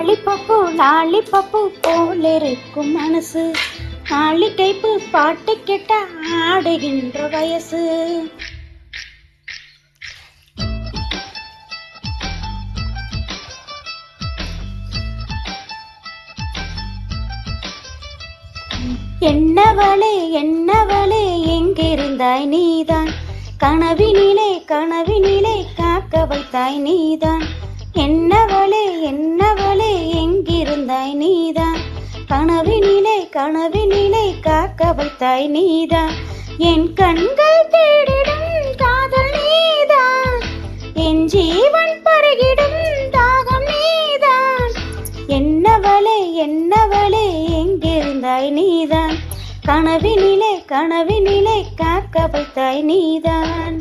Lollipop போல் இருக்கும் மனசு, ஆளி type பாட்டு கேட்ட ஆடுகின்ற வயசு. என்னவளே எங்கிருந்தாய் நீதான், கனவினிலே காக்க வைத்தாய் நீதான். என்னவளே எங்கிருந்தாய் நீதான், கனவினிலே காக்க வைத்தாய் நீதான். என் கண்கள் தேடிடும் காதல் நீதான், என் ஜீவன் பருகிடும் தாகம் நீதான். என்னவளே எங்கிருந்தாய் நீதான், கனவினிலே காக்க வைத்தாய் நீதான்.